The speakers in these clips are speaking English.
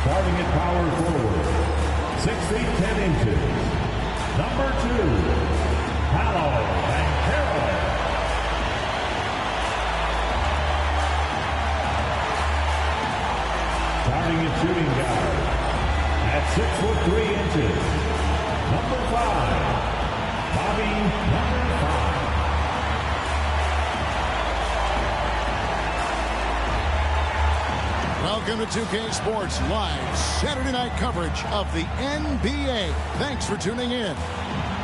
Starting at power forward, 6 feet 10 inches, number 2, Paolo Banchero. Starting at shooting guard, at 6 foot 3 inches, number 5, Bobby number 5. Welcome to 2K Sports Live Saturday night coverage of the NBA. Thanks for tuning in.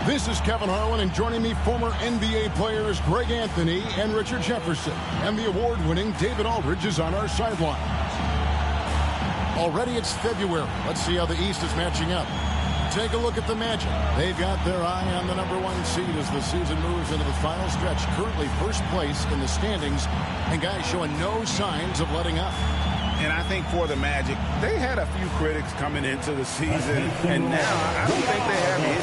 This is Kevin Harlan, and joining me, former NBA players Greg Anthony and Richard Jefferson. And the award-winning David Aldridge is on our sideline. Already it's February. Let's see how the East is matching up. Take a look at the Magic. They've got their eye on the number 1 seed as the season moves into the final stretch. Currently first place in the standings, and guys showing no signs of letting up. And I think for the Magic, they had a few critics coming into the season, and now I don't think they have any.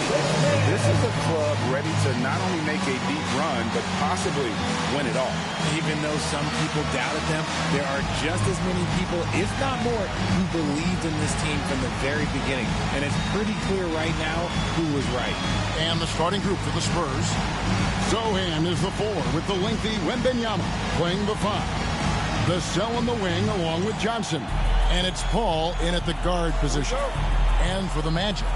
This is a club ready to not only make a deep run, but possibly win it all. Even though some people doubted them, there are just as many people, if not more, who believed in this team from the very beginning. And it's pretty clear right now who was right. And the starting group for the Spurs. Sohan is the 4 with the lengthy Wembanyama playing the 5. The cell in the wing along with Johnson. And it's Paul in at the guard position. And for the Magic,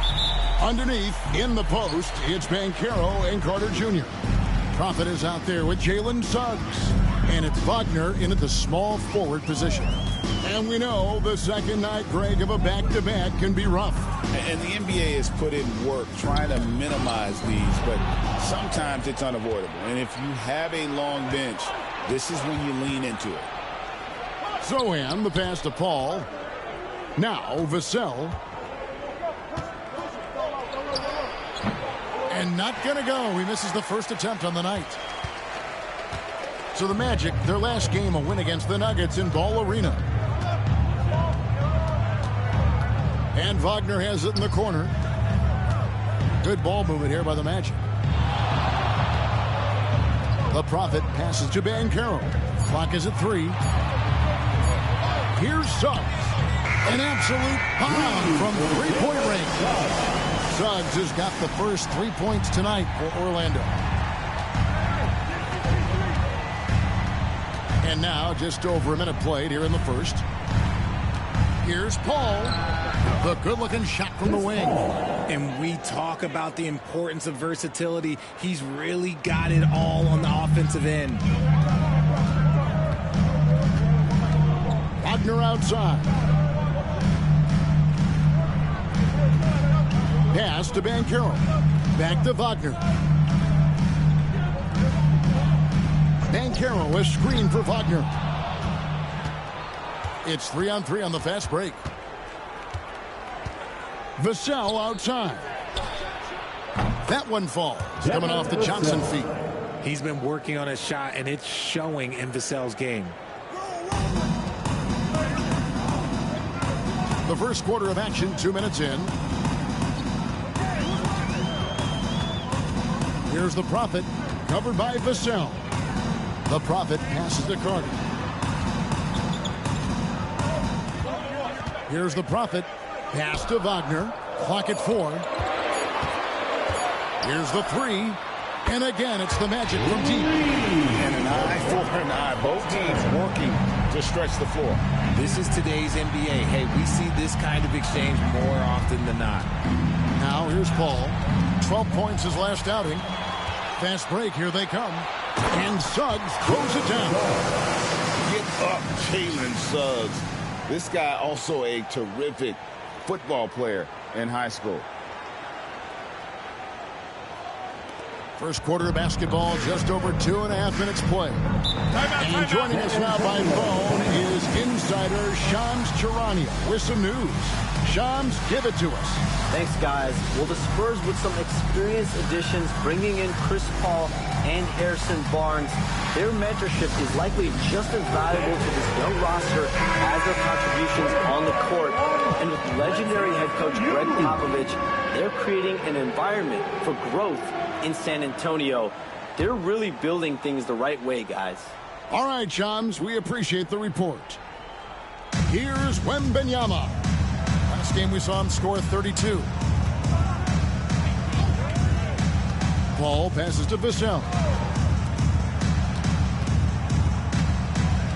underneath in the post, it's Banchero and Carter Jr. Prophet is out there with Jalen Suggs. And it's Wagner in at the small forward position. And we know the second night, Greg, of a back-to-back can be rough. And the NBA has put in work trying to minimize these, but sometimes it's unavoidable. And if you have a long bench, this is when you lean into it. Sohan, the pass to Paul. Now, Vassell. And not going to go. He misses the first attempt on the night. So the Magic, their last game, a win against the Nuggets in Ball Arena. And Wagner has it in the corner. Good ball movement here by the Magic. The Prophet passes to Banchero. Clock is at 3. Here's Suggs. An absolute bomb from three-point range. Suggs has got the first 3 points tonight for Orlando. And now just over a minute played here in the first. Here's Paul. The good-looking shot from the wing. And we talk about the importance of versatility. He's really got it all on the offensive end. Wagner outside. Pass to Banchero. Back to Wagner. Banchero, a screen for Wagner. It's 3-on-3 on the fast break. Vassell outside. That one falls. Coming off the Johnson feet. He's been working on his shot, and it's showing in Vassell's game. The first quarter of action, 2 minutes in. Here's the Prophet, covered by Vassell. The Prophet passes to Carter. Here's the Prophet, pass to Wagner. Clock at 4. Here's the 3. And again, it's the Magic from deep. And an eye for an eye. Both teams working to stretch the floor. This is today's NBA. Hey, we see this kind of exchange more often than not. Now here's Paul. 12 points his last outing. Fast break, here they come. And Suggs throws it down. Get up, Jalen Suggs. This guy also a terrific football player in high school. First quarter of basketball, just over 2.5 minutes play. And joining us now by phone is insider Shams Charania with some news. Shams, give it to us. Thanks, guys. Well, the Spurs with some experienced additions, bringing in Chris Paul and Harrison Barnes. Their mentorship is likely just as valuable to this young roster as their contributions on the court. And with legendary head coach Greg Popovich, they're creating an environment for growth in San Antonio. They're really building things the right way, guys. All right, chums, we appreciate the report. Here's Wembanyama. Last game we saw him score 32. Paul passes to Vassell.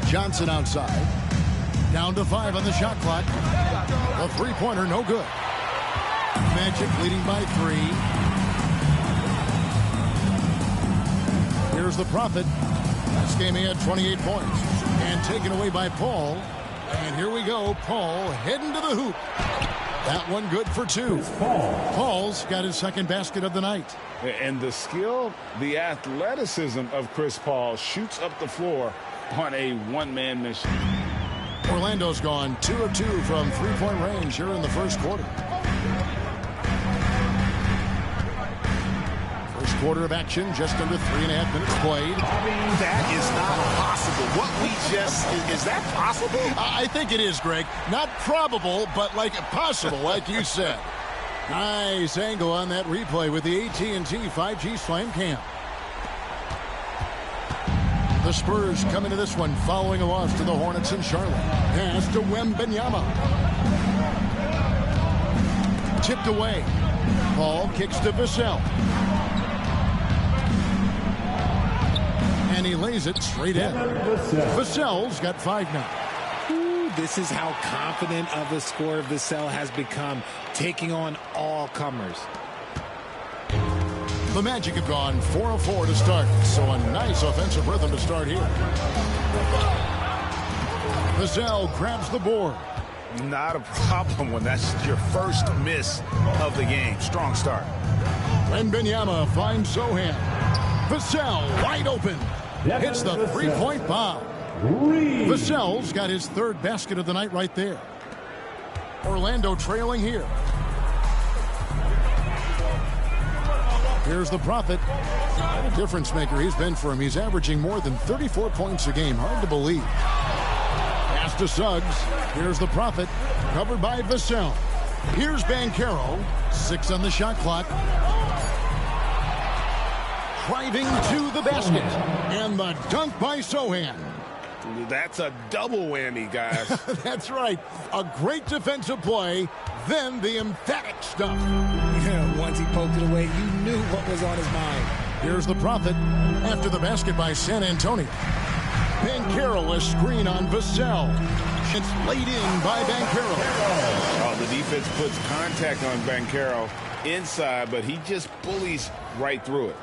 Johnson outside. Down to 5 on the shot clock. The three-pointer, no good. Magic leading by 3. Here's the Prophet. Last game he had 28 points. And taken away by Paul. And here we go. Paul heading to the hoop. That one good for 2. Paul's got his second basket of the night. And the skill, the athleticism of Chris Paul shoots up the floor on a one-man mission. Orlando's gone 2 of 2 from three-point range here in the first quarter. First quarter of action, just under 3.5 minutes played. That is not possible. What we just, is that possible? I think it is, Greg. Not probable, but like possible, like you said. Nice angle on that replay with the AT&T 5G Slam Cam. The Spurs come into this one following a loss to the Hornets in Charlotte. Pass to Wembanyama. Tipped away. Paul kicks to Vassell. And he lays it straight in. Vassell's got 5 now. This is how confident of a scorer Vassell has become, taking on all comers. The Magic have gone 4 of 4 to start, so a nice offensive rhythm to start here. Vassell grabs the board. Not a problem when that's your first miss of the game. Strong start. Wembanyama finds Zohan. Vassell wide open. Hits the three-point bomb. Vassell's got his third basket of the night right there. Orlando trailing here. Here's the Prophet. What a difference maker he's been for him. He's averaging more than 34 points a game. Hard to believe. Pass to Suggs. Here's the Prophet. Covered by Vassell. Here's Banchero. 6 on the shot clock. Driving to the basket. And the dunk by Zohan. That's a double whammy, guys. That's right. A great defensive play, then the emphatic stuff. Yeah, once he poked it away, you knew what was on his mind. Here's the Prophet after the basket by San Antonio. Banchero, a screen on Vassell. It's laid in by Banchero. Oh, the defense puts contact on Banchero inside, but he just bullies right through it.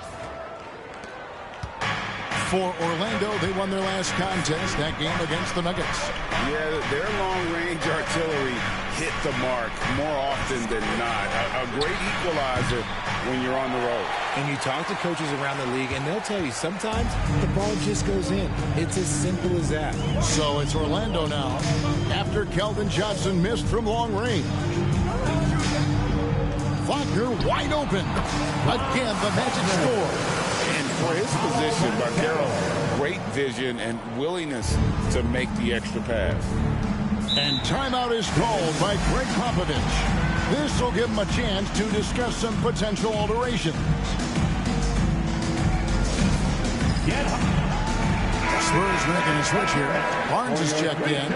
For Orlando, they won their last contest, that game against the Nuggets. Yeah, their long-range artillery hit the mark more often than not. A great equalizer when you're on the road. And you talk to coaches around the league, and they'll tell you sometimes the ball just goes in. It's as simple as that. So it's Orlando now, after Keldon Johnson missed from long range. Wagner wide open. Again, the Magic score. And for his position, Banchero, great vision and willingness to make the extra pass. And timeout is called by Greg Popovich. This will give him a chance to discuss some potential alterations. Spurs making a switch here. Barnes is checked in.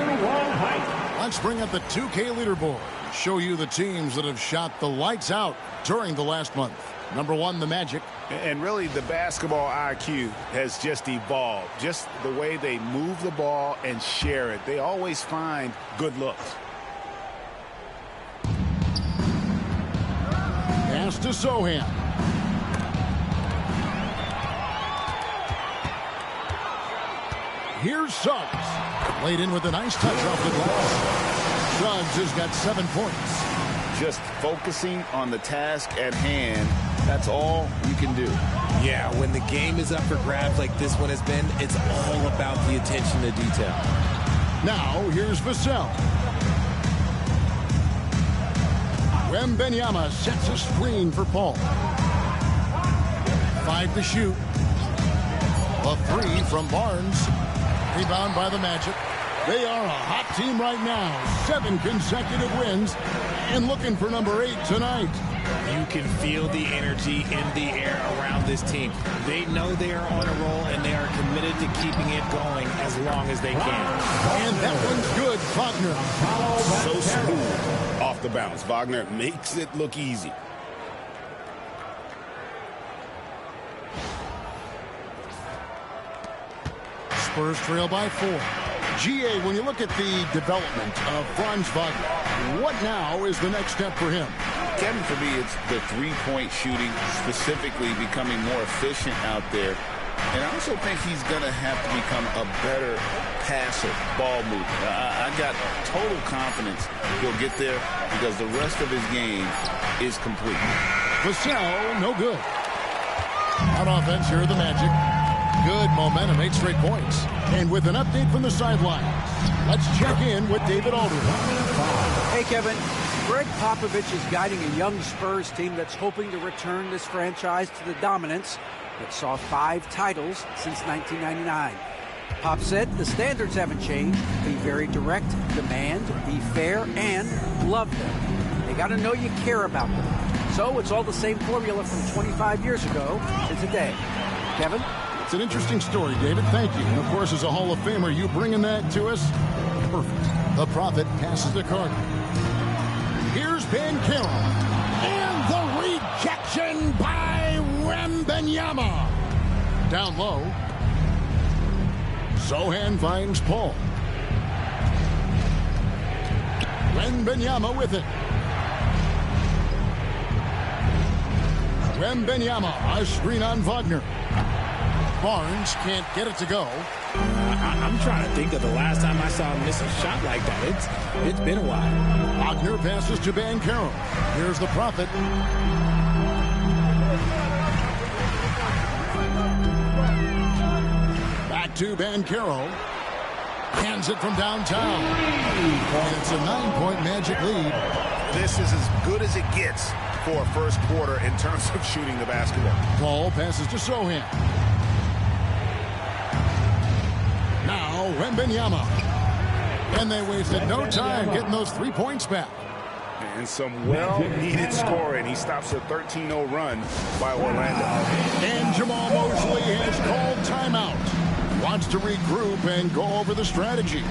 Let's bring up the 2K leaderboard. Show you the teams that have shot the lights out during the last month. Number 1, the Magic. And really, the basketball IQ has just evolved. Just the way they move the ball and share it. They always find good looks. Pass to Zohan. Here's Suggs. Laid in with a nice touch off the glass. Suggs has got 7 points. Just focusing on the task at hand. That's all you can do. Yeah, when the game is up for grabs like this one has been, it's all about the attention to detail. Now, here's Vassell. Wembanyama sets a screen for Paul. 5 to shoot. A 3 from Barnes. Rebound by the Magic. They are a hot team right now. 7 consecutive wins. And looking for number 8 tonight. You can feel the energy in the air around this team. They know they are on a roll, and they are committed to keeping it going as long as they can. And that one's good, Wagner. So smooth off the bounce. Wagner makes it look easy. Spurs trail by 4. GA, when you look at the development of Franz Wagner, what now is the next step for him? Kevin, for me, it's the three-point shooting, specifically becoming more efficient out there. And I also think he's going to have to become a better passer, ball mover. I got total confidence he'll get there because the rest of his game is complete. Vassell, no good. On offense, here are the Magic. Good momentum, 8 straight points. And with an update from the sidelines, let's check in with David Aldridge. Hey, Kevin. Greg Popovich is guiding a young Spurs team that's hoping to return this franchise to the dominance that saw 5 titles since 1999. Pop said the standards haven't changed. Be very direct, demand, be fair, and love them. They got to know you care about them. So it's all the same formula from 25 years ago to today. Kevin? It's an interesting story, David. Thank you. And, of course, as a Hall of Famer, you bringing that to us? Perfect. The Prophet passes the Carter. Here's Ben Carroll. And the rejection by Wembanyama. Down low. Zohan finds Paul. Wembanyama with it. Wembanyama, a screen on Wagner. Barnes can't get it to go. I'm trying to think of the last time I saw him miss a shot like that. It's been a while. Wagner passes to Banchero. Here's the Prophet. Back to Banchero. Hands it from downtown. And it's a 9-point Magic lead. This is as good as it gets for a first quarter in terms of shooting the basketball. Paul passes to Sohan. Now Wembanyama. And they wasted no time getting those 3 points back. And some well-needed scoring. He stops a 13-0 run by Orlando. And Jamal Mosley has called timeout. Wants to regroup and go over the strategy.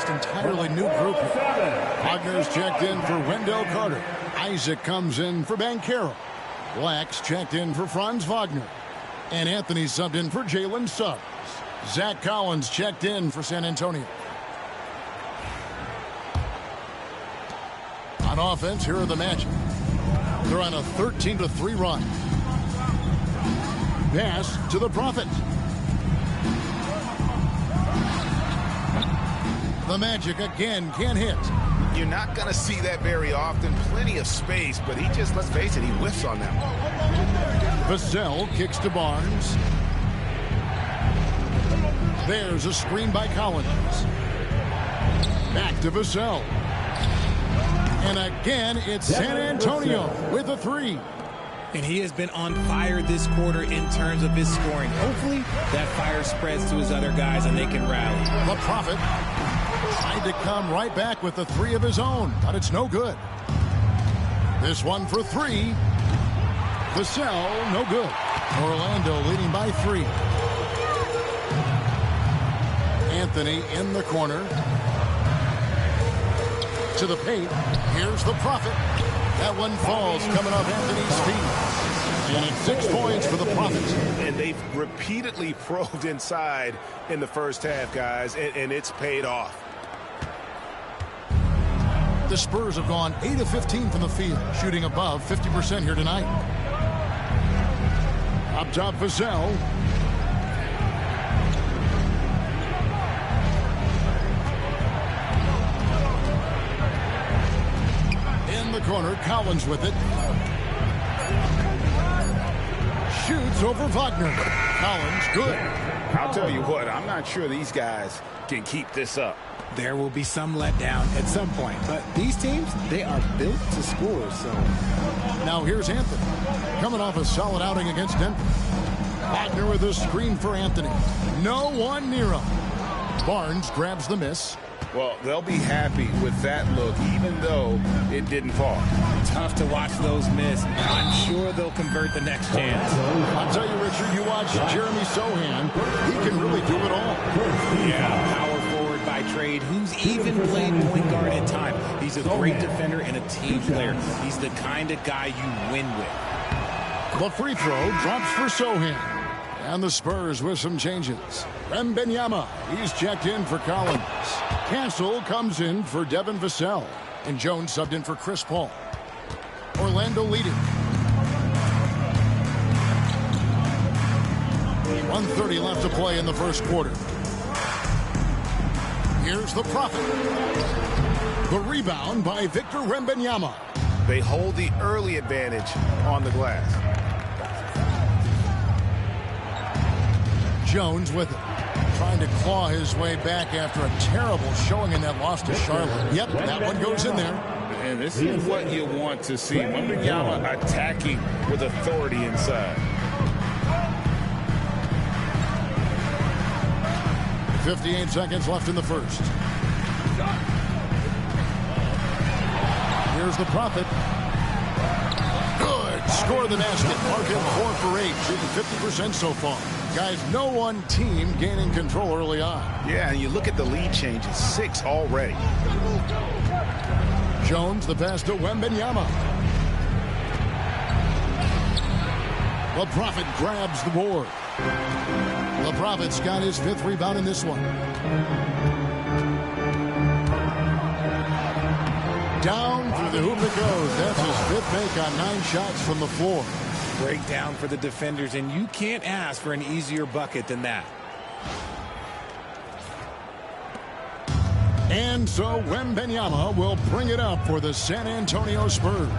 Entirely new group here. Wagner's checked in for Wendell Carter. Isaac comes in for Banchero. Black's checked in for Franz Wagner. And Anthony subbed in for Jalen Suggs. Zach Collins checked in for San Antonio. On offense, here are the Magic. They're on a 13-3 run. Pass to the Prophet. The Magic again can't hit. You're not going to see that very often. Plenty of space, but he just, let's face it, he whiffs on that one. Vassell kicks to Barnes. There's a screen by Collins. Back to Vassell. And again, it's San Antonio with a 3. And he has been on fire this quarter in terms of his scoring. Hopefully, that fire spreads to his other guys and they can rally. The Prophet tried to come right back with a 3 of his own, but it's no good. This one for 3. Vassell, no good. Orlando leading by 3. Anthony in the corner. To the paint. Here's the Prophet. That one falls coming off Anthony's feet. And it's 6 points for the Prophets. And they've repeatedly probed inside in the first half, guys, and it's paid off. The Spurs have gone 8 of 15 from the field, shooting above 50% here tonight. Up top, Vassell. In the corner, Collins with it. Shoots over Wagner. Collins, good. I'll tell you what, I'm not sure these guys can keep this up. There will be some letdown at some point, but these teams, they are built to score, so. Now here's Anthony, coming off a solid outing against Denver. Wagner with a screen for Anthony. No one near him. Barnes grabs the miss. Well, they'll be happy with that look, even though it didn't fall. Tough to watch those miss. I'm sure they'll convert the next chance. I'll tell you, Richard, you watch Jeremy Sohan, he can really do it all. Yeah, power forward by trade, who's even played point guard at times. He's a great defender and a team player. He's the kind of guy you win with. The free throw drops for Sohan. And the Spurs with some changes. Wembanyama, he's checked in for Collins. Cancel comes in for Devin Vassell. And Jones subbed in for Chris Paul. Orlando leading. 1:30 left to play in the first quarter. Here's the Prophet. The rebound by Victor Wembanyama. They hold the early advantage on the glass. Jones with it. Trying to claw his way back after a terrible showing in that loss to Charlotte. Yep, that one goes in there. And this is what you want to see. Wembanyama attacking with authority inside. 58 seconds left in the first. Here's the Prophet. Good. Score the basket. Mark him 4 for 8. Shooting 50% so far. Guys, no one team gaining control early on. Yeah, and you look at the lead changes. 6 already. Jones, the pass to Wembanyama. The Prophet grabs the board. The Prophet's got his 5th rebound in this one. Down through the hoop it goes. That's his 5th make on 9 shots from the floor. Breakdown for the defenders, and you can't ask for an easier bucket than that. And so Wembanyama will bring it up for the San Antonio Spurs.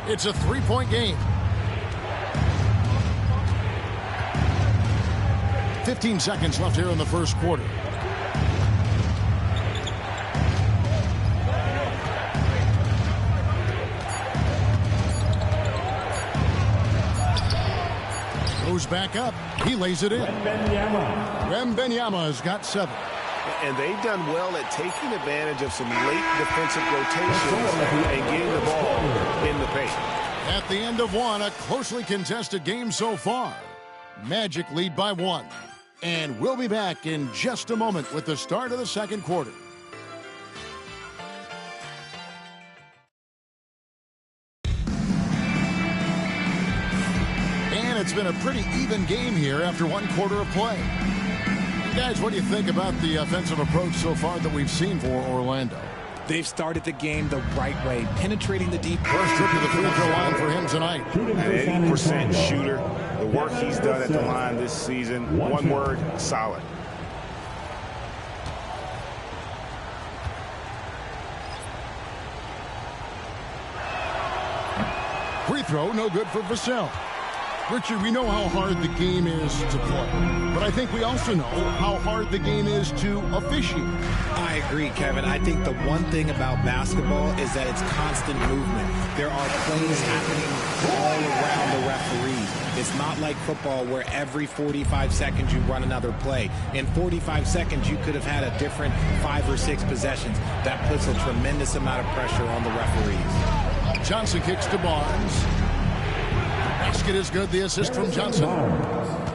It's a 3-point game. 15 seconds left here in the first quarter. Goes back up. He lays it in. Wembanyama has got 7. And they've done well at taking advantage of some late defensive rotations and getting the ball in the paint. At the end of one, a closely contested game so far. Magic lead by 1. And we'll be back in just a moment with the start of the second quarter. And it's been a pretty even game here after 1 quarter of play. Guys, what do you think about the offensive approach so far that we've seen for Orlando? They've started the game the right way, penetrating the deep. First trip to the free throw line for him tonight. An 80% shooter. The work he's done at the line this season, one word, solid. Free throw, no good for Vassell. Richard, we know how hard the game is to play, but I think we also know how hard the game is to officiate. I agree, Kevin. I think the one thing about basketball is that it's constant movement. There are plays happening all around the referees. It's not like football where every 45 seconds you run another play. In 45 seconds, you could have had a different 5 or 6 possessions. That puts a tremendous amount of pressure on the referees. Johnson kicks to Barnes. Basket is good. The assist from Johnson.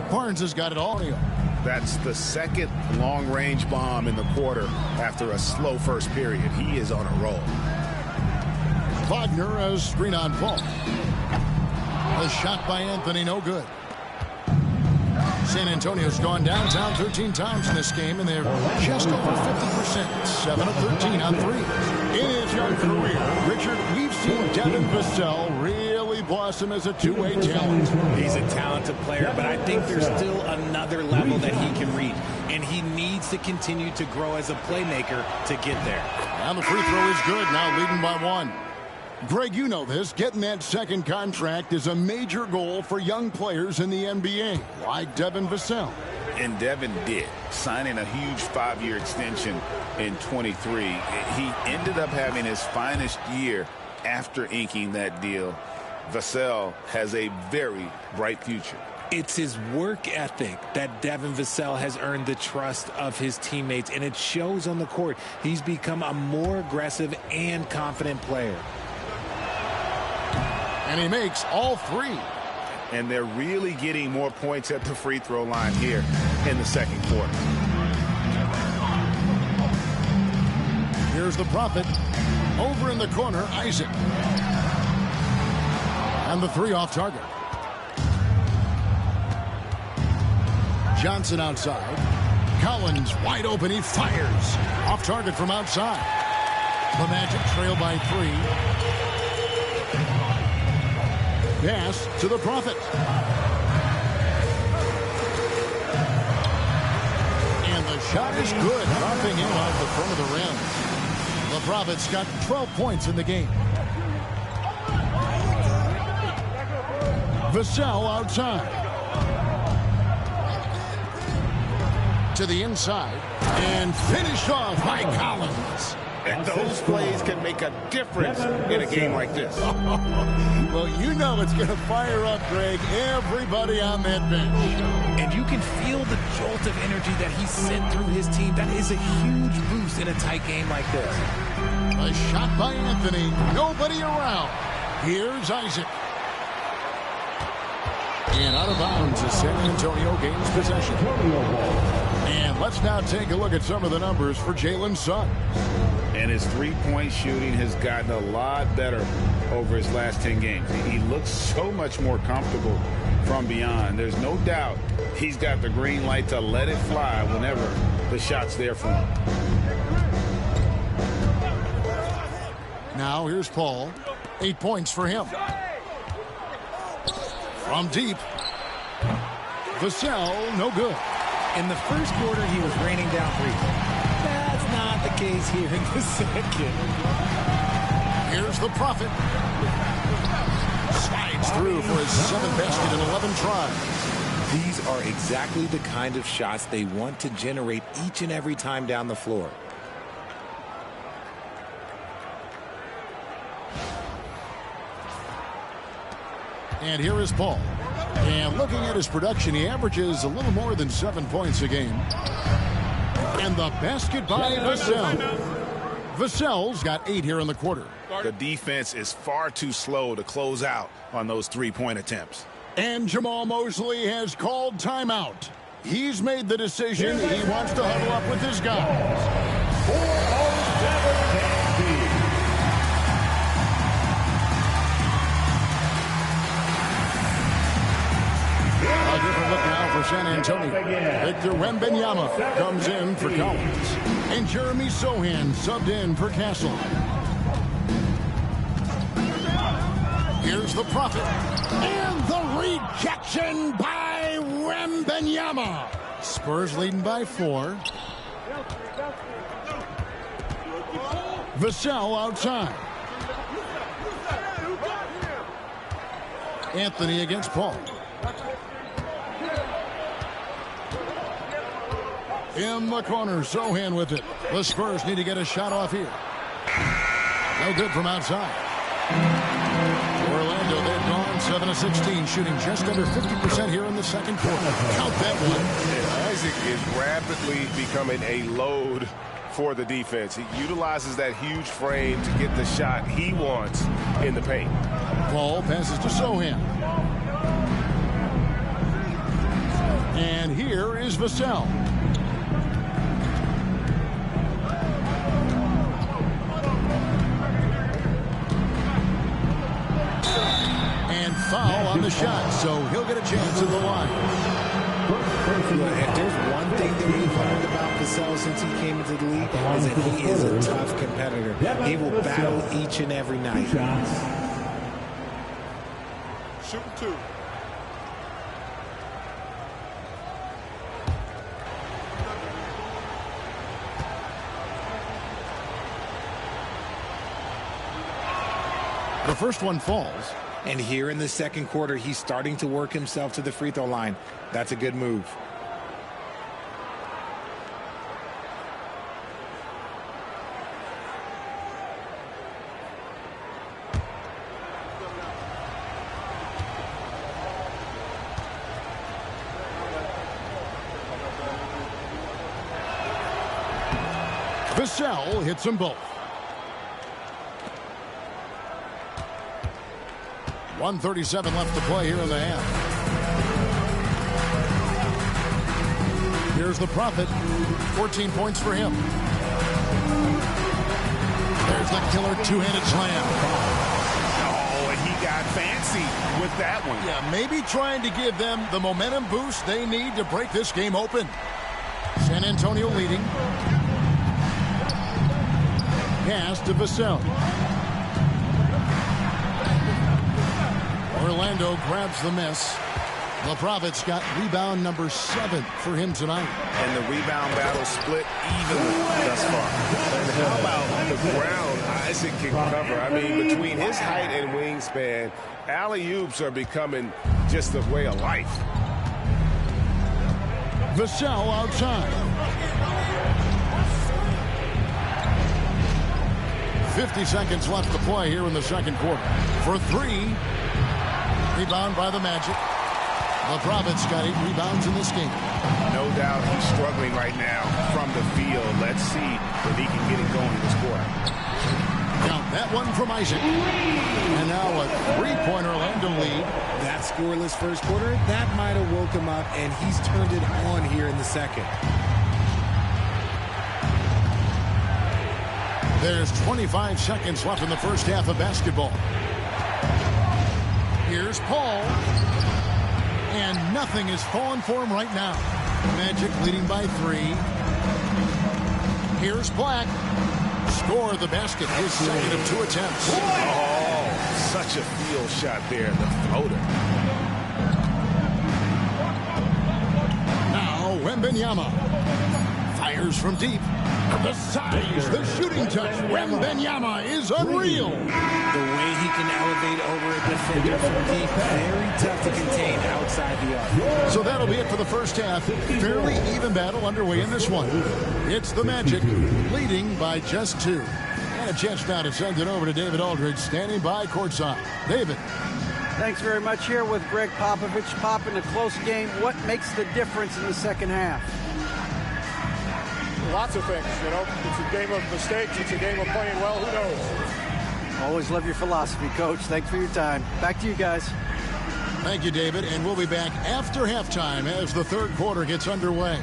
Barnes has got it all. That's the second long-range bomb in the quarter after a slow first period. He is on a roll. Wagner as screen on Paul. A shot by Anthony, no good. San Antonio's gone downtown 13 times in this game, and they're just over 50%. 7 of 13 on threes. In his young career, Richard, we've seen Devin Vassell really blossom as a two-way talent. He's a talented player, but I think there's still another level that he can reach, and he needs to continue to grow as a playmaker to get there. And the free throw is good, now leading by 1. Greg, you know this. Getting that second contract is a major goal for young players in the NBA, like Devin Vassell. And Devin did, signing a huge 5-year extension in 23. He ended up having his finest year after inking that deal. Vassell has a very bright future. It's his work ethic that Devin Vassell has earned the trust of his teammates, and it shows on the court. He's become a more aggressive and confident player. And he makes all 3. And they're really getting more points at the free throw line here in the second quarter. Here's the Prophet. Over in the corner, Isaac. And the 3 off target. Johnson outside. Collins wide open. He fires. Off target from outside. The Magic trail by 3. Pass to the Prophet. And the shot is good, dropping in off the front of the rim. The Prophet's got 12 points in the game. Vassell outside. To the inside. And finished off by Collins. And those plays can make a difference in a game like this. Well, you know it's going to fire up, Greg, everybody on that bench. And you can feel the jolt of energy that he sent through his team. That is a huge boost in a tight game like this. A shot by Anthony. Nobody around. Here's Isaac. And out of bounds as San Antonio gains possession. And let's now take a look at some of the numbers for Jalen Suggs. And his three-point shooting has gotten a lot better over his last 10 games. He looks so much more comfortable from beyond. There's no doubt he's got the green light to let it fly whenever the shot's there for him. Now here's Paul. 8 points for him. From deep. Vassell, no good. In the first quarter, he was raining down threes. That's not the case here in the second. Here's the Prophet. Slides through for his 7th basket in 11 tries. These are exactly the kind of shots they want to generate each and every time down the floor. And here is Paul. And looking at his production, he averages a little more than 7 points a game. And the basket by Vassell. Vassell's got 8 here in the quarter. The defense is far too slow to close out on those three-point attempts. And Jamal Mosley has called timeout. He's made the decision. He wants to huddle up with his guys. A different look now for San Antonio. Victor Wembanyama comes in for Collins. And Jeremy Sohan subbed in for Castle. Here's the Prophet. And the rejection by Wembanyama. Spurs leading by 4. Vassell outside. Anthony against Paul. In the corner, Sohan with it. The Spurs need to get a shot off here. No good from outside. Orlando, they've gone 7 of 16, shooting just under 50% here in the second quarter. Count that one. Isaac is rapidly becoming a load for the defense. He utilizes that huge frame to get the shot he wants in the paint. Paul passes to Sohan. And here is Vassell. And foul on the shot, so he'll get a chance at the line. If there's one thing that we've learned about Vassell since he came into the league, is that he is a tough competitor. He will battle each and every night. Shooting 2. The first one falls. And here in the second quarter, he's starting to work himself to the free throw line. That's a good move. Vassell hits them both. 1:37 left to play here in the half. Here's the Prophet. 14 points for him. There's the killer two-handed slam. Oh, and he got fancy with that one. Yeah, maybe trying to give them the momentum boost they need to break this game open. San Antonio leading. Pass to Vassell. Orlando grabs the miss. The Prophet's got rebound number 7 for him tonight. And the rebound battle split evenly thus far. And how about the ground Isaac can cover? I mean, between his height and wingspan, alley-oops are becoming just a way of life. Vassell outside. 50 seconds left to play here in the second quarter. For 3. Rebound by the Magic. The Prophet's got 8 rebounds in this game. No doubt he's struggling right now from the field. Let's see if he can get it going in this quarter. Now that one from Isaac. And now a 3-point Orlando lead. That scoreless first quarter, that might have woke him up, and he's turned it on here in the second. There's 25 seconds left in the first half of basketball. Here's Paul. And nothing is falling for him right now. Magic leading by 3. Here's Black. Score the basket. His second of 2 attempts. Oh, such a field shot there. The floater. Now Wembanyama. Fires from deep. The size, the shooting touch. Wembanyama is unreal. The way he can elevate over a defender from deep, very tough to contain outside the arc. So that'll be it for the first half. Fairly even battle underway in this one. It's the Magic leading by just 2. And a chance now to send it over to David Aldridge standing by courtside. David. Thanks very much here with Greg Popovich. Pop, in a close game, what makes the difference in the second half? Lots of things, you know. It's a game of mistakes. It's a game of playing well. Who knows? Always love your philosophy, Coach. Thanks for your time. Back to you guys. Thank you, David. And we'll be back after halftime as the third quarter gets underway.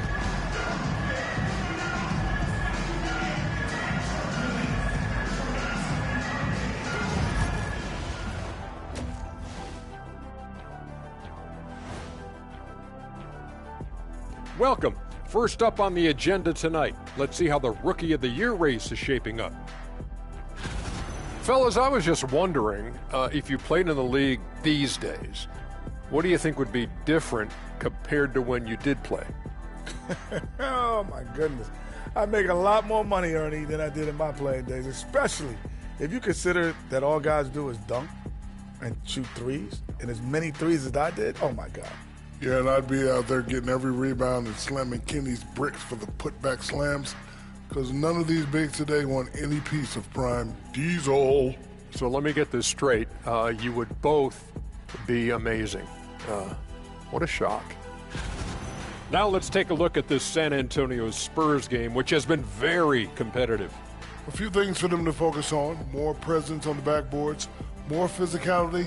Welcome. First up on the agenda tonight, let's see how the Rookie of the Year race is shaping up. Fellas, I was just wondering if you played in the league these days, what do you think would be different compared to when you did play? Oh, my goodness. I make a lot more money, Ernie, than I did in my playing days, especially if you consider that all guys do is dunk and shoot threes, and as many threes as I did, oh, my God. Yeah, and I'd be out there getting every rebound and slamming Kenny's bricks for the putback slams because none of these bigs today want any piece of prime diesel. So let me get this straight. You would both be amazing. What a shock. Now let's take a look at this San Antonio Spurs game, which has been very competitive. A few things for them to focus on. More presence on the backboards, more physicality,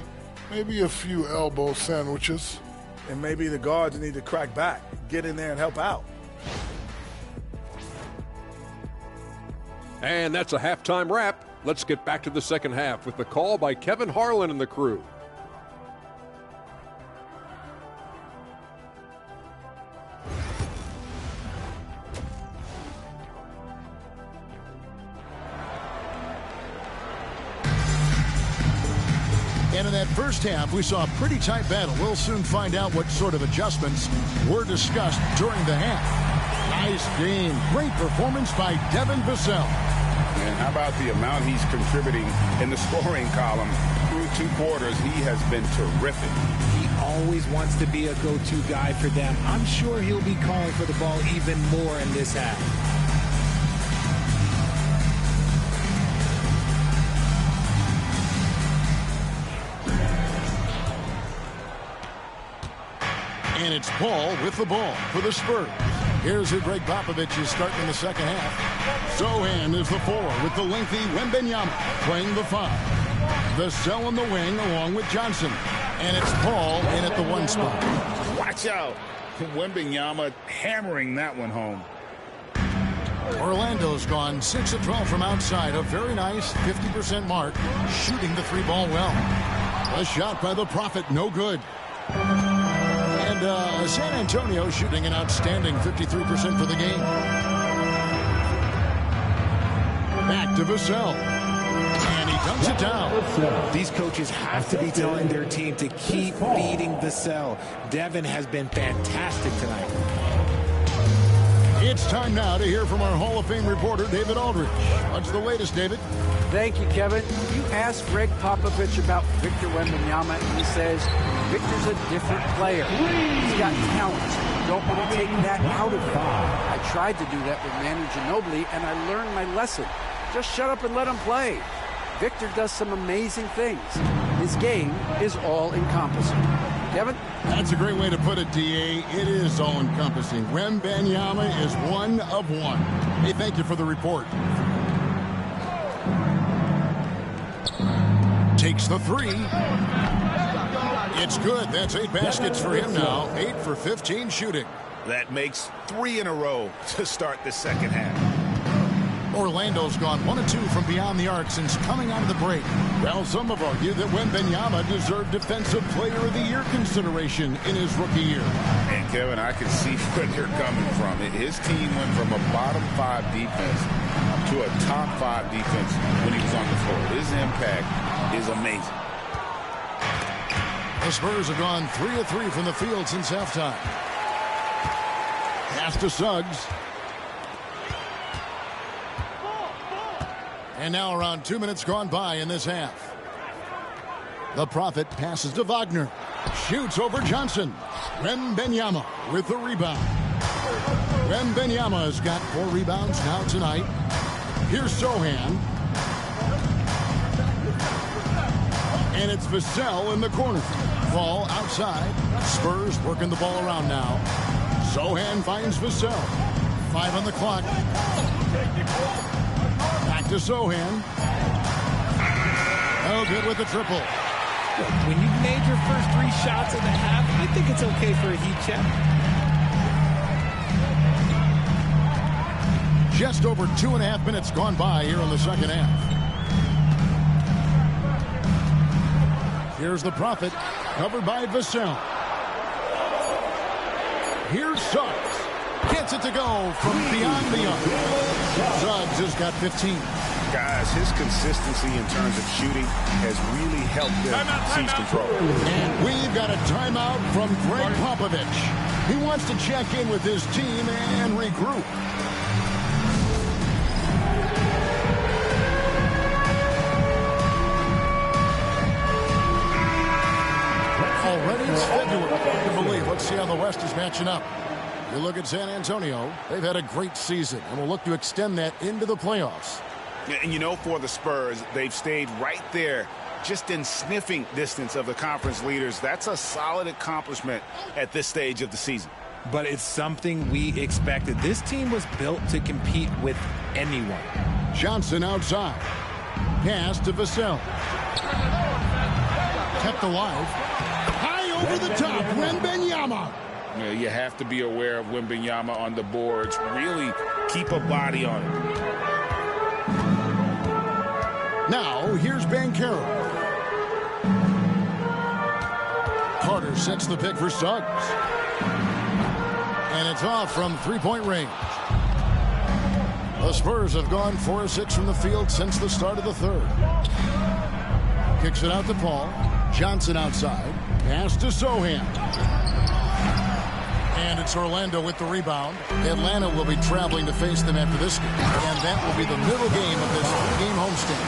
maybe a few elbow sandwiches. And maybe the guards need to crack back. get in there and help out. And that's a halftime wrap. Let's get back to the second half with the call by Kevin Harlan and the crew. And in that first half, we saw a pretty tight battle. We'll soon find out what sort of adjustments were discussed during the half. Nice game. Great performance by Devin Vassell. And how about the amount he's contributing in the scoring column through 2 quarters? He has been terrific. He always wants to be a go-to guy for them. I'm sure he'll be calling for the ball even more in this half. And it's Paul with the ball for the Spurs. Here's who Greg Popovich is starting in the second half. Sohan is the 4 with the lengthy Wembanyama playing the 5. Vassell in the wing along with Johnson. And it's Paul in at the 1 spot. Watch out. Wembanyama hammering that one home. Orlando's gone 6 of 12 from outside. A very nice 50% mark. Shooting the 3-ball well. A shot by the Prophet, no good. And San Antonio shooting an outstanding 53% for the game. Back to Vassell. And he dunks it down. These coaches have to be telling their team to keep feeding Vassell. Devin has been fantastic tonight. It's time now to hear from our Hall of Fame reporter, David Aldridge. What's the latest, David? Thank you, Kevin. You asked Greg Popovich about Victor Wembanyama, and he says Victor's a different player. He's got talent. Don't want to take that out of him. I tried to do that with Manu Ginobili, and I learned my lesson. Just shut up and let him play. Victor does some amazing things. His game is all-encompassing. Kevin? That's a great way to put it, D.A. It is all-encompassing. Wembanyama is 1 of 1. Hey, thank you for the report. Takes the 3. It's good. That's 8 baskets for him now. 8 for 15 shooting. That makes 3 in a row to start the second half. Orlando's gone 1 of 2 from beyond the arc since coming out of the break. Well, some have argued that Wembanyama deserved Defensive Player of the Year consideration in his rookie year. And Kevin, I can see where they're coming from. His team went from a bottom 5 defense to a top 5 defense when he was on the floor. His impact is amazing. The Spurs have gone 3 of 3 from the field since halftime. Pass to Suggs. And now around 2 minutes gone by in this half. The Prophet passes to Wagner. Shoots over Johnson. Wembanyama with the rebound. Wembanyama has got 4 rebounds now tonight. Here's Sohan. And it's Vassell in the corner. Ball outside. Spurs working the ball around now. Sohan finds Vassell. 5 on the clock. Back to Sohan. Oh, good with the triple. When you've made your first 3 shots in the half, I think it's okay for a heat check. Just over 2.5 minutes gone by here in the second half. Here's the Prophet, covered by Vassell. Here's Suggs. Gets it to go from beyond the arc. Suggs has got 15. Guys, his consistency in terms of shooting has really helped them seize control. And we've got a timeout from Greg Popovich. He wants to check in with his team and regroup. Already it's February. Hard to believe. Let's see how the West is matching up. You look at San Antonio. They've had a great season and will look to extend that into the playoffs. And you know, for the Spurs, they've stayed right there, just in sniffing distance of the conference leaders. That's a solid accomplishment at this stage of the season. But it's something we expected. This team was built to compete with anyone. Johnson outside. Pass to Vassell. Kept alive. High over the top. Wembanyama. You have to be aware of Wembanyama on the boards. Really keep a body on it. Now, here's Banchero. Carter sets the pick for Suggs. And it's off from three-point range. The Spurs have gone 4 of 6 from the field since the start of the third. Kicks it out to Paul. Johnson outside. Pass to Sohan. And it's Orlando with the rebound. Atlanta will be traveling to face them after this game. And that will be the middle game of this three-game homestand.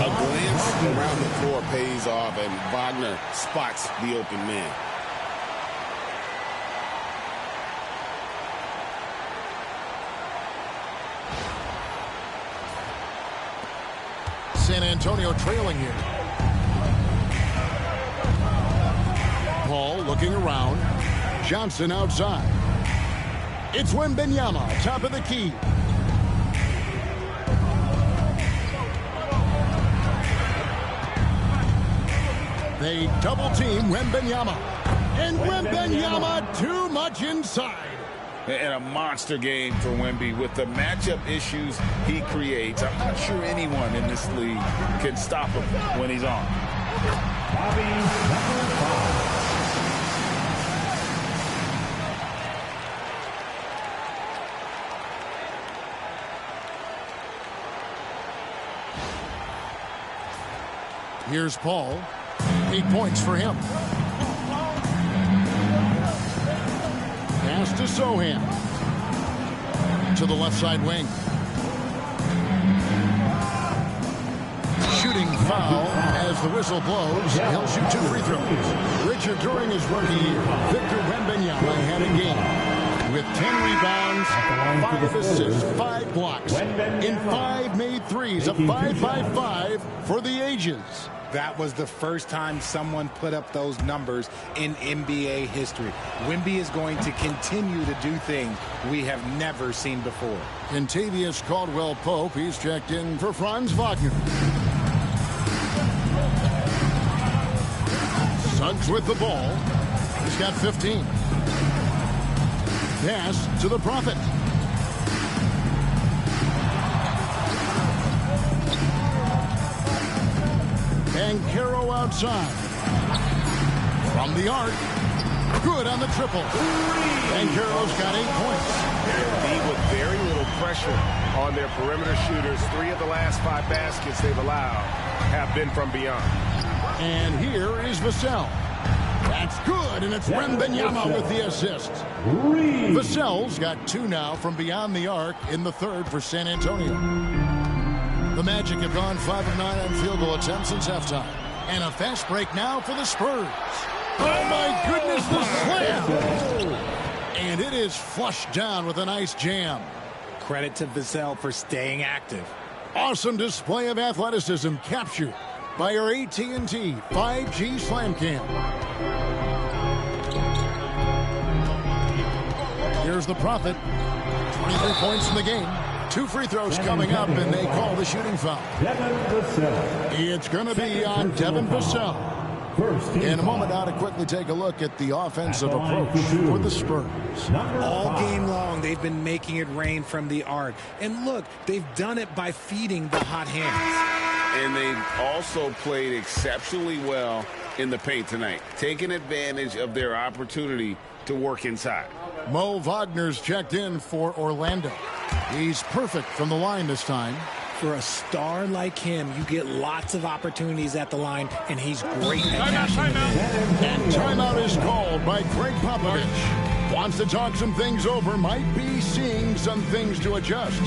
A glance around the floor pays off, and Wagner spots the open man. San Antonio trailing here. Paul looking around. Johnson outside. It's Wembanyama, top of the key. They double team Wembanyama. And Wembanyama too much inside. And a monster game for Wemby with the matchup issues he creates. I'm not sure anyone in this league can stop him when he's on. Bobby, number 5. Here's Paul. 8 points for him. Pass to Sohan. To the left side wing. Shooting foul as the whistle blows. He'll shoot 2 free throws. Richard, during his rookie year, Victor Wembanyama had a game with 10 rebounds, 5 assists, 5 blocks, and 5 made threes. A 5-by-5 for the ages. That was the first time someone put up those numbers in NBA history. Wemby is going to continue to do things we have never seen before. Kentavious Caldwell-Pope, he's checked in for Franz Wagner. Suggs with the ball. He's got 15. Pass to the Prophet. Banchero outside. From the arc. Good on the triple. Banchero's got 8 points. Indeed, with very little pressure on their perimeter shooters. 3 of the last 5 baskets they've allowed have been from beyond. And here is Vassell. That's good, and it's Wembanyama with the assist. Vassell's got 2 now from beyond the arc in the third for San Antonio. The Magic have gone 5 of 9 on field goal attempts since halftime. And a fast break now for the Spurs. Oh, my goodness, the slam! And it is flushed down with a nice jam. Credit to Vassell for staying active. Awesome display of athleticism captured by our AT&T 5G Slam Cam. Here's the Prophet. 23 points in the game. 2 free throws coming up, and they call the shooting foul. It's going to be on Devin Vassell. In a moment now to quickly take a look at the offensive approach for the Spurs. All game long, they've been making it rain from the arc. And look, they've done it by feeding the hot hands. And they've also played exceptionally well in the paint tonight, taking advantage of their opportunity to work inside. Mo Wagner's checked in for Orlando. He's perfect from the line this time. For a star like him, you get lots of opportunities at the line, and he's great at cashing them in. And timeout is called by Greg Popovich. Wants to talk some things over, might be seeing some things to adjust.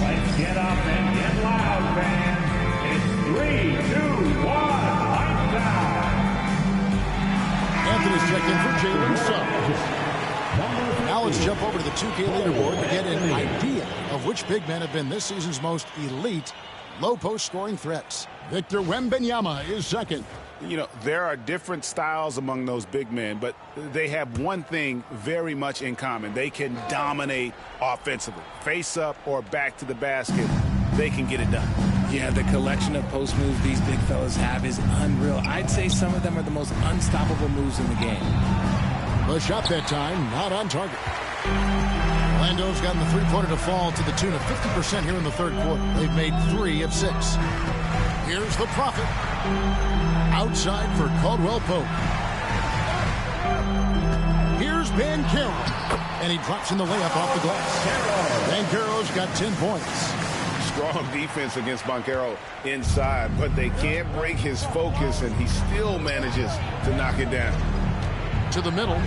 Let's get up and get loud, fans. It's 3, 2, 1, lights out. Anthony's checked in for Jalen Suggs. Now let's jump over to the 2K leaderboard to get an idea of which big men have been this season's most elite low post scoring threats. Victor Wembanyama is second. You know, there are different styles among those big men, but they have one thing very much in common. They can dominate offensively. Face up or back to the basket, they can get it done. Yeah, the collection of post moves these big fellas have is unreal. I'd say some of them are the most unstoppable moves in the game. The shot that time, not on target. Orlando's gotten the three-pointer to fall to the tune of 50% here in the third quarter. They've made 3 of 6. Here's the Prophet. Outside for Caldwell Pope. Here's Banchero. And he drops in the layup off the glass. Banchero's got 10 points. Strong defense against Banchero inside, but they can't break his focus, and he still manages to knock it down. To the middle.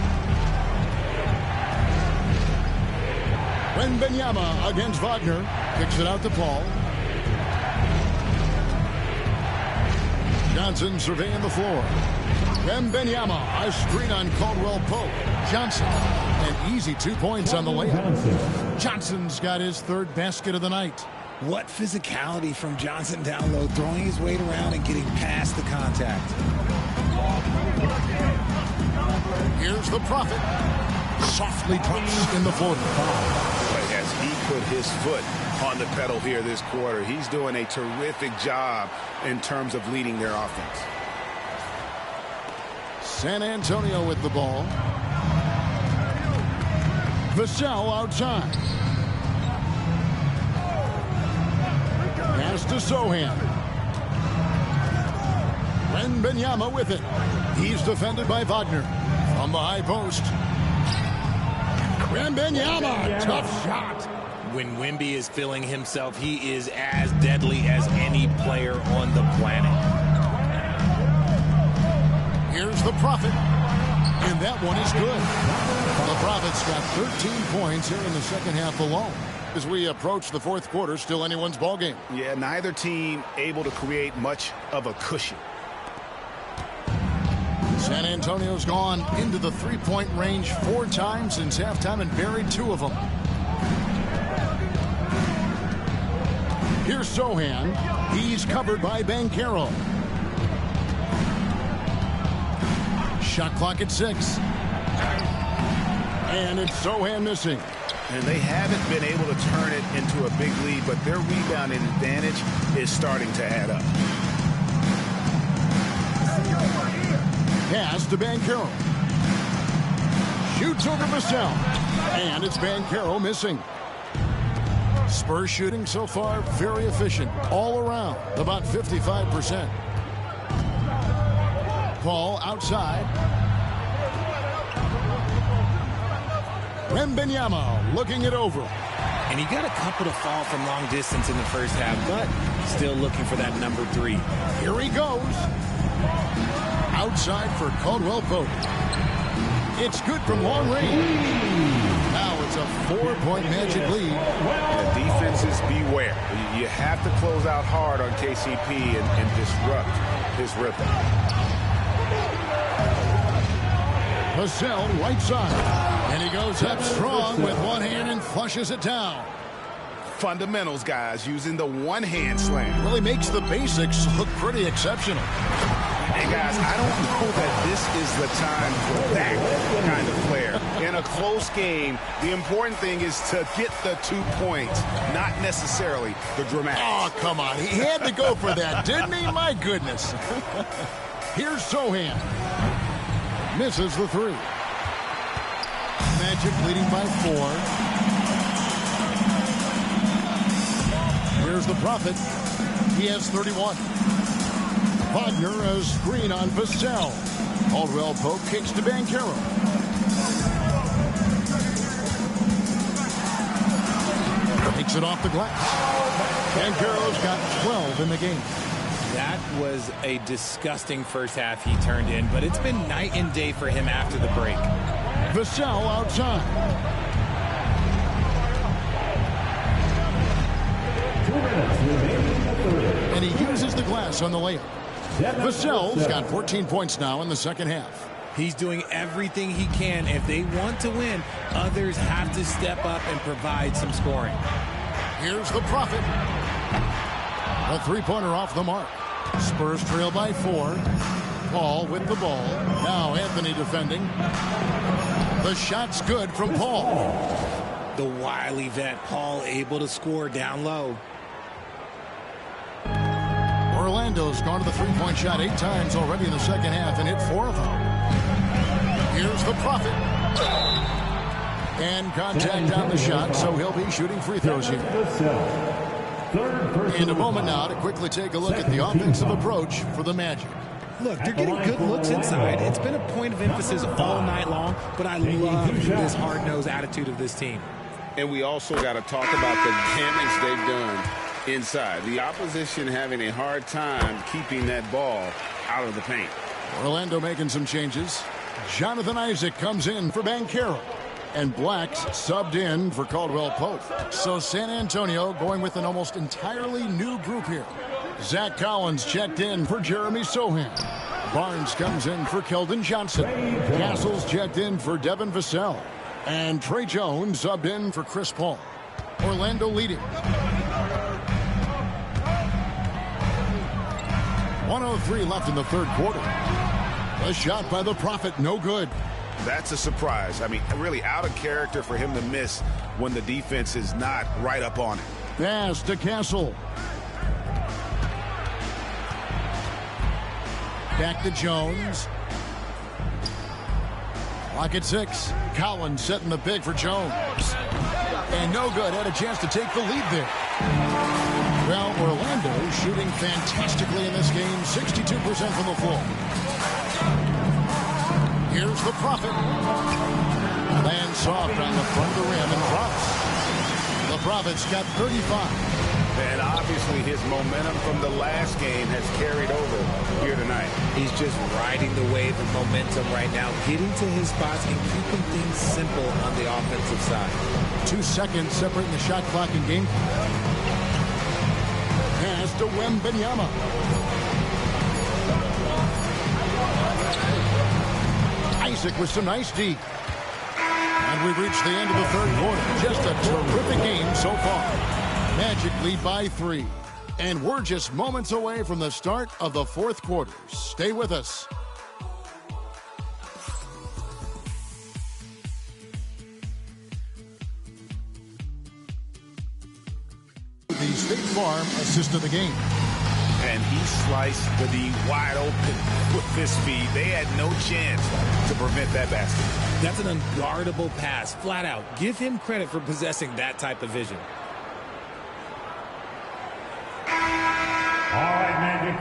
Wembanyama against Wagner. Kicks it out to Paul. Johnson surveying the floor. Wembanyama, a screen on Caldwell Pope. Johnson, an easy 2 points on the layup. Johnson's got his third basket of the night. What physicality from Johnson down low, throwing his weight around and getting past the contact. Here's the Prophet. Softly drops in the floater. But as he put his foot on the pedal here this quarter, he's doing a terrific job in terms of leading their offense. San Antonio with the ball. Vassell outside. Pass to Sohan. Wembanyama with it. He's defended by Wagner. From the high post. Wembanyama, tough shot. When Wemby is feeling himself, he is as deadly as any player on the planet. Here's the Prophet. And that one is good. The Prophet's got 13 points here in the second half alone. As we approach the fourth quarter, still anyone's ball game. Yeah, neither team able to create much of a cushion. San Antonio's gone into the three-point range 4 times since halftime and buried 2 of them. Here's Sohan. He's covered by Banchero. Shot clock at 6. And it's Sohan missing. And they haven't been able to turn it into a big lead, but their rebounding advantage is starting to add up. Pass to Banchero. Shoots over Vassell. And it's Banchero missing. Spurs shooting so far very efficient all around, about 55%. Paul outside. Wembanyama looking it over. And he got a couple to fall from long distance in the first half, but still looking for that number 3. Here he goes. Outside for Caldwell Pope. It's good from long range. Now it's a 4-point Magic lead. The defenses beware. You have to close out hard on KCP and disrupt his rhythm. Vassell right side. And he goes up strong with one hand and flushes it down. Fundamentals, guys, using the one-hand slam. Really makes the basics look pretty exceptional. And guys, I don't know that this is the time for that kind of player. In a close game, the important thing is to get the 2 points, not necessarily the dramatics. Oh, come on. He had to go for that, didn't he? My goodness. Here's Sohan. Misses the 3. Magic leading by 4. Here's the Prophet. He has 31. Wagner a screen on Vassell. Caldwell Pope kicks to Banchero. Takes it off the glass. Banchero's got 12 in the game. That was a disgusting first half he turned in, but it's been night and day for him after the break. Vassell outside. 2 minutes remaining in the third. And he uses the glass on the layup. Vassell's got 14 points now in the second half. He's doing everything he can. If they want to win, others have to step up and provide some scoring. Here's the Prophet. A three-pointer off the mark. Spurs trail by 4. Paul with the ball. Now Anthony defending. The shot's good from Paul. The wily vet, Paul, able to score down low. Orlando's gone to the three-point shot 8 times already in the second half and hit 4 of them. Here's the Prophet. And contact on the shot, so he'll be shooting free throws here. In a moment now to quickly take a look at the offensive approach for the Magic. Look, they're getting good looks inside. It's been a point of emphasis all night long, but I love this hard-nosed attitude of this team. And we also got to talk about the damage they've done inside. The opposition having a hard time keeping that ball out of the paint. Orlando making some changes. Jonathan Isaac comes in for Banchero. And Black's subbed in for Caldwell Pope. So San Antonio going with an almost entirely new group here. Zach Collins checked in for Jeremy Sohan. Barnes comes in for Keldon Johnson. Castles checked in for Devin Vassell. And Trey Jones subbed in for Chris Paul. Orlando leading. 1:03 left in the third quarter. A shot by the Prophet, no good. That's a surprise. I mean, really out of character for him to miss when the defense is not right up on it. Pass to Castle. Back to Jones. Clock at 6. Collins setting the big for Jones. And no good. Had a chance to take the lead there. Well, Orlando shooting fantastically in this game. 62% from the floor. Here's the Prophet. Lands soft on the front of the rim and drops. The Prophet's got 35. And obviously his momentum from the last game has carried over here tonight. He's just riding the wave of momentum right now, getting to his spots and keeping things simple on the offensive side. 2 seconds separating the shot clock and game. Pass to Wembanyama. Isaac with some nice D. And we've reached the end of the third quarter. Just a terrific game so far. Magic lead by 3. And we're just moments away from the start of the fourth quarter. Stay with us. The State Farm assist of the game. And he sliced the D wide open with his feet. They had no chance to prevent that basket. That's an unguardable pass, flat out. Give him credit for possessing that type of vision.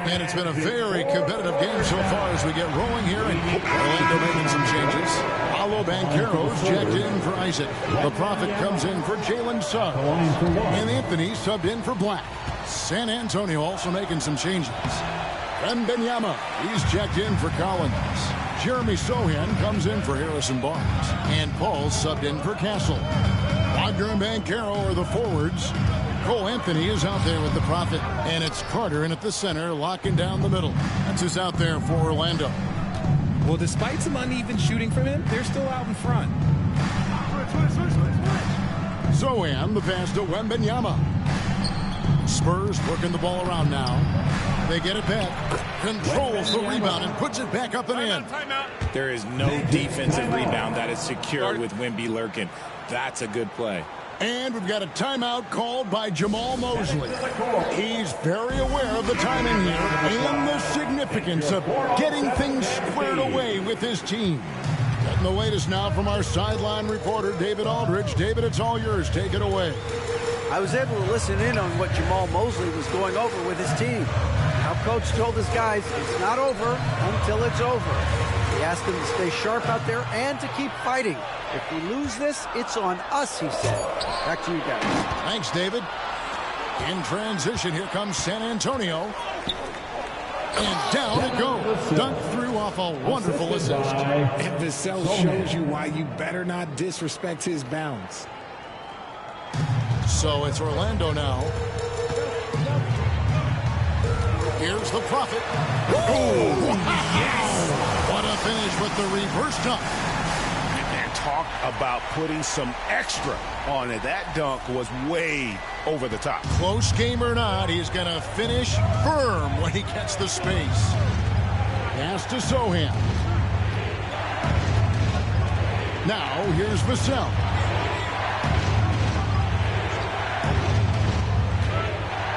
And it's been a very competitive game so far as we get rolling here. And Orlando making some changes. Paolo Banchero's checked in for Isaac. The Prophet comes in for Jalen Suggs. And Anthony subbed in for Black. San Antonio also making some changes. Wembanyama, he's checked in for Collins. Jeremy Sohan comes in for Harrison Barnes. And Paul subbed in for Castle. Wagner and Banchero are the forwards. Cole Anthony is out there with the Prophet. And it's Carter in at the center, locking down the middle. That's who's out there for Orlando. Well, despite some uneven shooting from him, they're still out in front. Sohan, the pass to Wembanyama. Spurs working the ball around now. They get it back. Controls the rebound and puts it back up and in. There is no defensive rebound that is secure with Wemby lurking. That's a good play. And we've got a timeout called by Jamal Mosley. He's very aware of the timing here and the significance of getting things squared away with his team. Getting the latest now from our sideline reporter, David Aldridge. David, it's all yours. Take it away. I was able to listen in on what Jamal Mosley was going over with his team. Our coach told his guys it's not over until it's over. He asked them to stay sharp out there and to keep fighting. If we lose this, it's on us, he said. Back to you guys. Thanks, David. In transition, here comes San Antonio. And down it goes. Dunked through off a wonderful assist. And Vassell shows you why you better not disrespect his bounce. So it's Orlando now. Here's the Prophet. Oh, wow. Yes. What a finish with the reverse dunk. And talk about putting some extra on it. That dunk was way over the top. Close game or not, he's going to finish firm when he gets the space. Pass to Sohan. Now, here's Vassell.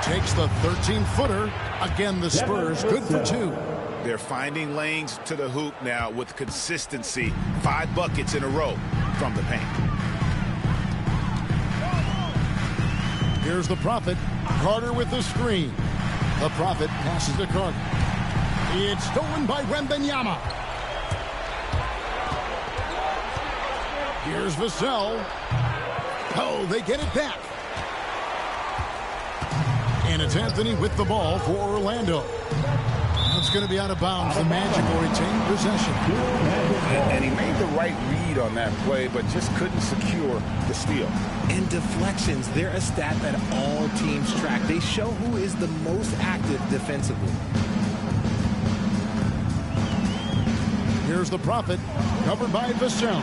Takes the 13-footer. Again, the Spurs good for two. They're finding lanes to the hoop now with consistency. 5 buckets in a row from the paint. Here's the Prophet. Carter with the screen. The Prophet passes to Carter. It's stolen by Wembanyama. Here's Vassell. Oh, they get it back. And it's Anthony with the ball for Orlando. It's going to be out of bounds. The Magic will retain possession. And he made the right read on that play, but just couldn't secure the steal. And deflections, they're a stat that all teams track. They show who is the most active defensively. Here's the Prophet, covered by Vassell.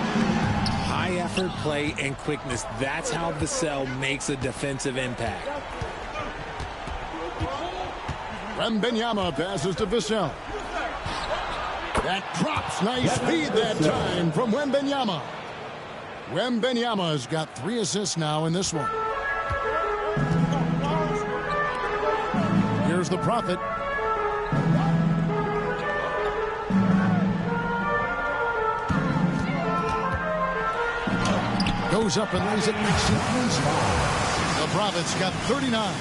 High effort play and quickness. That's how Vassell makes a defensive impact. Wembanyama passes to Vassell. That drops. Nice feed that time from Wembanyama. Wembanyama's got 3 assists now in this one. Here's the Prophet. Goes up and lays it next to the Prophet's got 39.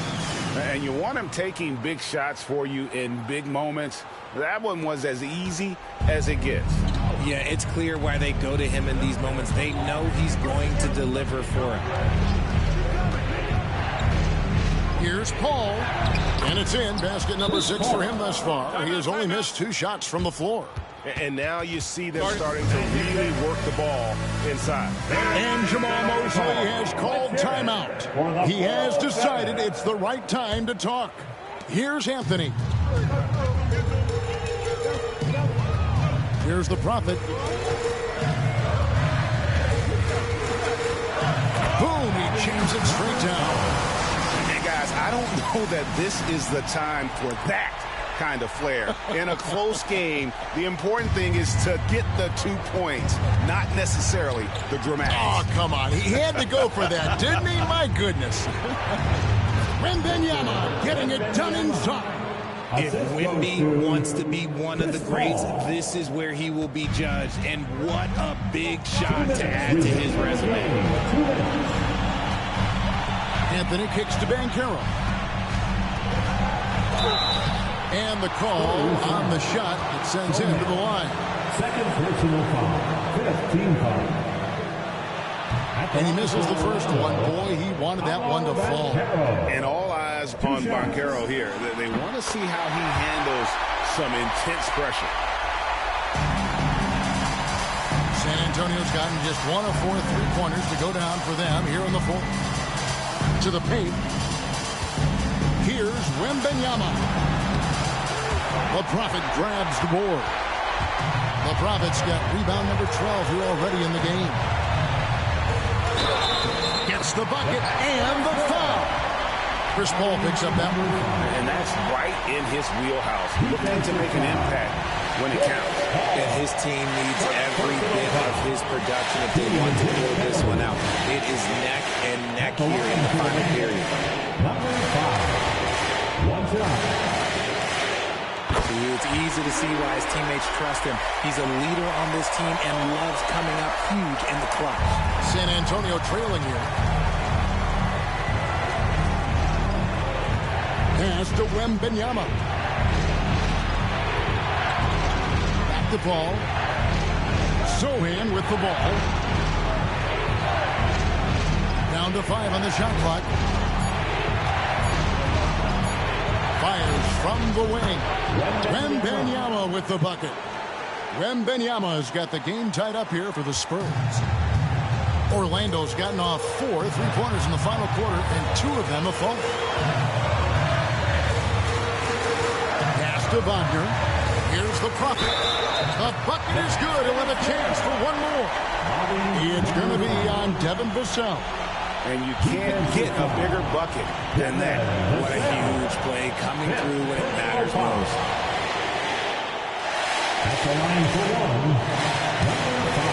And you want him taking big shots for you in big moments. That one was as easy as it gets. Yeah, it's clear why they go to him in these moments. They know he's going to deliver for him. Here's Paul. And it's in. Basket number 6 for him thus far. He has only missed 2 shots from the floor. And now you see them starting to really work the ball inside. And Jamal Mosley has called timeout. He has decided it's the right time to talk. Here's Anthony. Here's the Prophet. Boom, he jams it straight down. And guys, I don't know that this is the time for that kind of flair. In a close game, the important thing is to get the 2 points, not necessarily the dramatics. Oh, come on. He had to go for that, didn't he? My goodness. Wembanyama getting it done inside. If Wemby wants to be one of the greats, this is where he will be judged. And what a big shot to add to his resume. Anthony kicks to Banchero. And the call on the shot, it sends him to the line. Second personal foul. 5th team foul. And he misses the first one. Boy, he wanted that one to fall. And all eyes on Banchero here. They want to see how he handles some intense pressure. San Antonio's gotten just 1 of 4 3-pointers to go down for them here in the fourth. To the paint. Here's Wembanyama. The Prophet grabs the board. The Prophet's got rebound number 12 here already in the game. Gets the bucket and the foul. Chris Paul picks up that one. And that's right in his wheelhouse. Looking to make an impact when it counts. And his team needs every bit of his production if they want to pull this one out. It is neck and neck here in the final period. Number 5. 1 shot. It's easy to see why his teammates trust him. He's a leader on this team and loves coming up huge in the clutch. San Antonio trailing here. Pass to Wembanyama. Back to Paul. Sohan with the ball. Down to 5 on the shot clock. Fires from the wing. Wembanyama with the bucket. Wembanyama's got the game tied up here for the Spurs. Orlando's gotten off 4 3-pointers in the final quarter, and 2 of them have fallen. Pass to Wagner. Here's the Prophet. The bucket is good. He'll have a chance for one more. It's going to be on Devin Vassell. And you can't get a bigger bucket than that. What a huge play coming through when it matters most. At the line for one, number 5.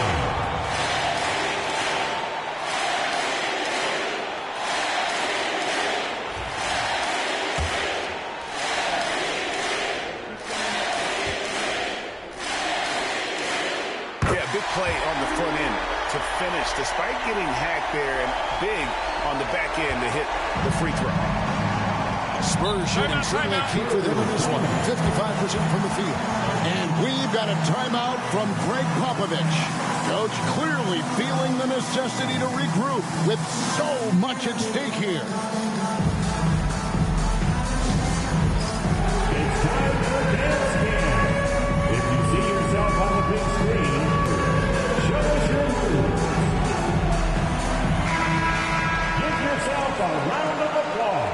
Yeah, big play on the front end to finish, despite getting hacked there, and big on the back end to hit the free throw. Spurs shooting certainly key for them in this one. 55% from the field. And we've got a timeout from Greg Popovich. Coach clearly feeling the necessity to regroup with so much at stake here. It's time for dance cam. If you see yourself on the big screen, show us your moves. Give yourself a round of applause.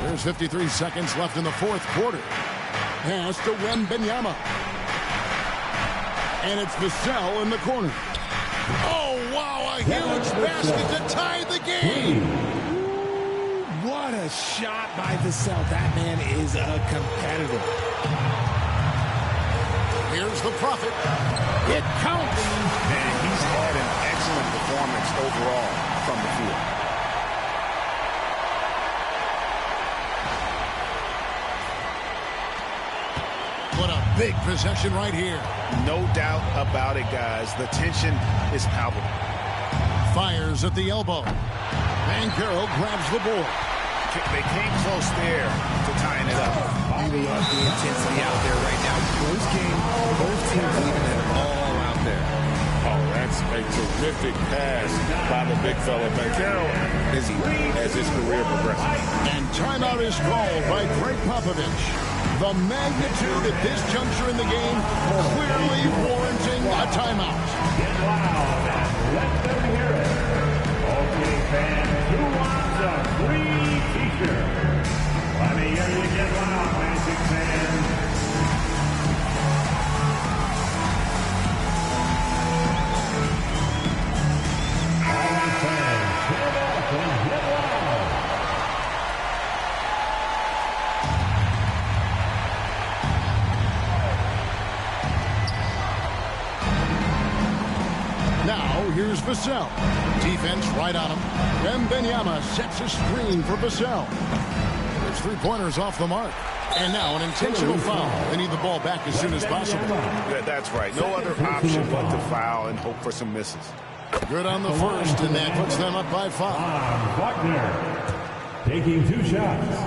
There's 53 seconds left in the fourth quarter. Pass to Wembanyama. And it's Vassell in the corner. Oh, wow, a huge basket to tie the game. What a shot by Vassell. That man is a competitor. Here's the Prophet. It counts. And he's had an excellent performance overall from the field. What a big possession right here. No doubt about it, guys. The tension is palpable. Fires at the elbow. Banchero grabs the board. They came close there to tying it up. You love the intensity out there right now. Close game. Both teams leaving it all out there. Oh, that's a terrific pass by the big fella. Banchero as his career progresses. And timeout is called by Greg Popovich. The magnitude at this juncture in the game clearly warranting a timeout. Get loud and let them hear it. Okay, fans, who wants a free t-shirt? Let me hear you get loud, Magic fans. All right, fans, stand up and get loud. Now, here's Vassell. Defense right on him. Wembanyama sets a screen for Vassell. There's three-pointers off the mark. And now an intentional foul. They need the ball back as soon as possible. That's right. No other option but to foul and hope for some misses. Good on the first, and that puts them up by 5. Buckner taking 2 shots.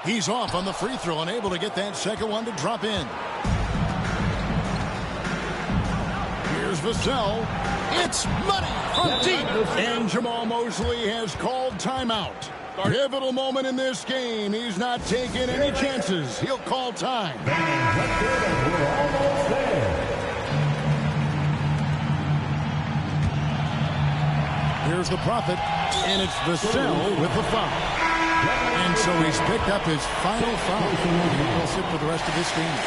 He's off on the free throw and able to get that second one to drop in. Here's Vassell. It's money from deep. And Jamal Mosley has called timeout. Pivotal moment in this game. He's not taking any chances. He'll call time. We're almost there. Here's the Prophet, and it's Vassell with the foul. And so he's picked up his final foul. He'll sit for the rest of this game.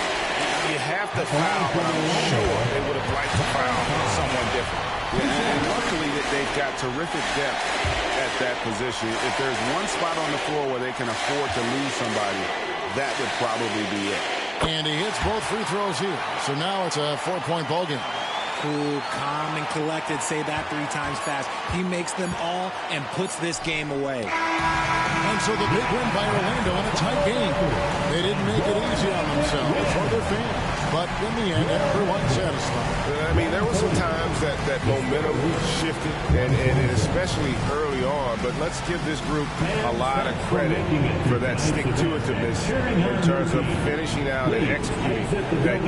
You have to foul, but I'm sure they would have liked to foul someone different. And luckily that they've got terrific depth at that position. If there's one spot on the floor where they can afford to lose somebody, that would probably be it. And he hits both free throws here. So now it's a 4-point ball game. Cool, calm, and collected. Say that 3 times fast. He makes them all and puts this game away. And so the big win by Orlando in a tight game. They didn't make it easy on themselves or their fans. But in the end, everyone's satisfied. I mean, there were some times that momentum shifted, and especially early on. But let's give this group a lot of credit for that stick-to-itiveness in terms of finishing out and executing that game.